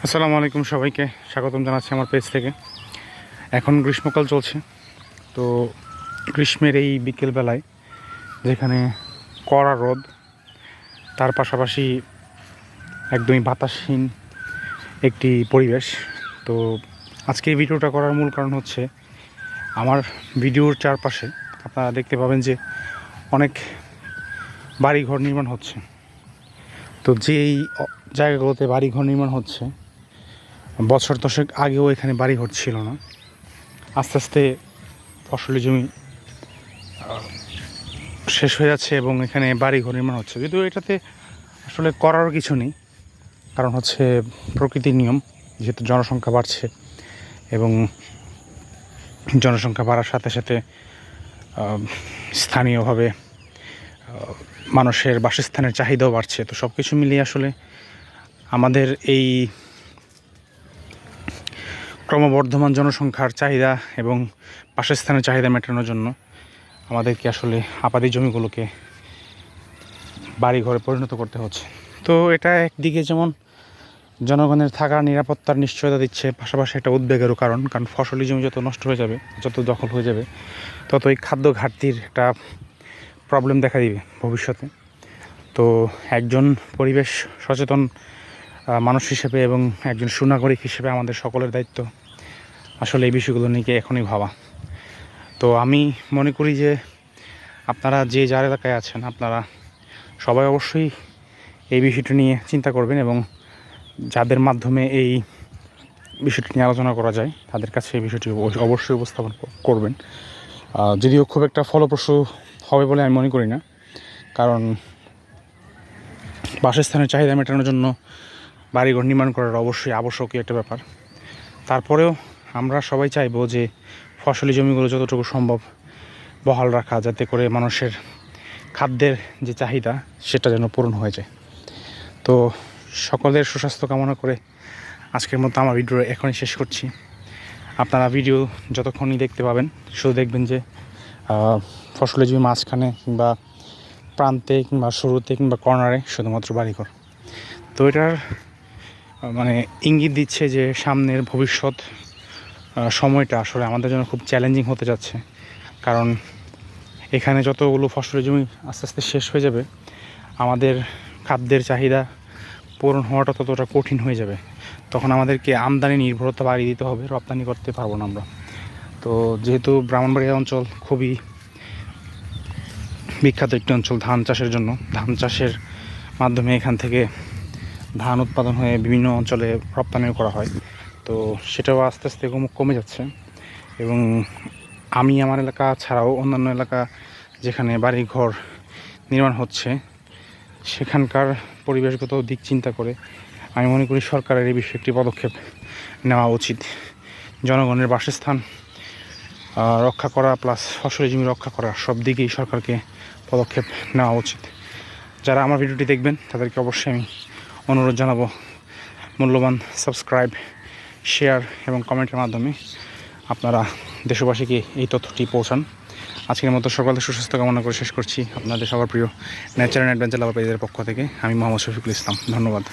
আসসালামু আলাইকুম, সবাইকে স্বাগতম জানাচ্ছি আমার পেজ থেকে। এখন গ্রীষ্মকাল চলছে, তো গ্রীষ্মের এই বিকেলবেলায় যেখানে কড়া রোদ, তার পাশাপাশি একদমই বাতাসহীন একটি পরিবেশ। তো আজকে এই ভিডিওটা করার মূল কারণ হচ্ছে, আমার ভিডিওর চারপাশে আপনারা দেখতে পাবেন যে অনেক বাড়িঘর নির্মাণ হচ্ছে। তো যেই জায়গাগুলোতে বাড়িঘর নির্মাণ হচ্ছে, বছর দশেক আগেও এখানে বাড়িঘর ছিল না। আস্তে আস্তে ফসলি জমি শেষ হয়ে যাচ্ছে এবং এখানে বাড়িঘর নির্মাণ হচ্ছে, যদিও এটাতে আসলে করারও কিছু নেই। কারণ হচ্ছে প্রকৃতির নিয়ম, যেহেতু জনসংখ্যা বাড়ছে এবং জনসংখ্যা বাড়ার সাথে সাথে স্থানীয়ভাবে মানুষের বাসস্থানের চাহিদাও বাড়ছে। তো সব কিছু মিলিয়ে আসলে আমাদের এই ক্রমবর্ধমান জনসংখ্যার চাহিদা এবং বাসস্থানের চাহিদা মেটানোর জন্য আমাদেরকে আসলে আবাদি জমিগুলোকে বাড়িঘরে পরিণত করতে হচ্ছে। তো এটা একদিকে যেমন জনগণের থাকার নিরাপত্তার নিশ্চয়তা দিচ্ছে, পাশাপাশি একটা উদ্বেগেরও কারণ ফসলি জমি যত নষ্ট হয়ে যাবে, যত দখল হয়ে যাবে, তত এই খাদ্য ঘাটতির একটা প্রবলেম দেখা দিবে ভবিষ্যতে। তো একজন পরিবেশ সচেতন মানুষ হিসেবে এবং একজন সুনাগরিক হিসেবে আমাদের সকলের দায়িত্ব আসলে এই বিষয়গুলো নিয়ে এখনই ভাবা। তো আমি মনে করি যে আপনারা যে যার এলাকায় আছেন, আপনারা সবাই অবশ্যই এই বিষয়টি নিয়ে চিন্তা করবেন এবং যাদের মাধ্যমে এই বিষয়টি নিয়ে আলোচনা করা যায় তাদের কাছে এই বিষয়টি অবশ্যই উপস্থাপন করবেন। যদিও খুব একটা ফলপ্রসূ হবে বলে আমি মনে করি না, কারণ বাসস্থানের চাহিদা মেটানোর জন্য বাড়িঘর নির্মাণ করার অবশ্যই আবশ্যকীয় একটা ব্যাপার। তারপরেও আমরা সবাই চাইবো যে ফসলি জমিগুলো যতটুকু সম্ভব বহাল রাখা, যাতে করে মানুষের খাদ্যের যে চাহিদা সেটা যেন পূরণ হয়ে যায়। তো সকলের সুস্বাস্থ্য কামনা করে আজকের মতো আমার ভিডিও এখনই শেষ করছি। আপনারা ভিডিও যতক্ষণই দেখতে পাবেন, শুধু দেখবেন যে ফসলি জমি মাঝখানে কিংবা প্রান্তে কিংবা শুরুতে কিংবা কর্নারে শুধুমাত্র বাড়িঘর। তো এটার মানে ইঙ্গিত দিচ্ছে যে সামনের ভবিষ্যৎ সময়টা আসলে আমাদের জন্য খুব চ্যালেঞ্জিং হতে যাচ্ছে। কারণ এখানে যতগুলো ফসলি জমি আস্তে আস্তে শেষ হয়ে যাবে, আমাদের খাদ্যের চাহিদা পূরণ হওয়াটা ততটা কঠিন হয়ে যাবে। তখন আমাদেরকে আমদানি নির্ভরতা বাড়িয়ে দিতে হবে, রপ্তানি করতে পারবো না আমরা। তো যেহেতু ব্রাহ্মণবাড়িয়া অঞ্চল খুবই বিখ্যাত একটি অঞ্চল ধান চাষের জন্য, ধান চাষের মাধ্যমে এখান থেকে ধান উৎপাদন হয়ে বিভিন্ন অঞ্চলে রপ্তানিও করা হয়। তো সেটাও আস্তে আস্তে কমে যাচ্ছে এবং আমি আমার এলাকা ছাড়াও অন্যান্য এলাকা যেখানে বাড়ি ঘর নির্মাণ হচ্ছে, সেখানকার পরিবেশগত দিক চিন্তা করে আমি মনে করি সরকারের এই বিষয়ে একটি পদক্ষেপ নেওয়া উচিত। জনগণের বাসস্থান রক্ষা করা প্লাস ফসলি জমি রক্ষা করা, সব দিকেই সরকারকে পদক্ষেপ নেওয়া উচিত। যারা আমার ভিডিওটি দেখবেন তাদেরকে অবশ্যই আমি অনুরোধ জানাবো, মূল্যবান সাবস্ক্রাইব, শেয়ার এবং কমেন্টের মাধ্যমে আপনারা দেশবাসীকে এই তথ্যটি পৌঁছান। আজকের মতো সকলের সুস্বাস্থ্য কামনা করে শেষ করছি। আপনাদের সবার প্রিয় ন্যাচার অ্যান্ড অ্যাডভেঞ্চার লাভার পেজের পক্ষ থেকে আমি মোহাম্মদ শফিকুল ইসলাম। ধন্যবাদ।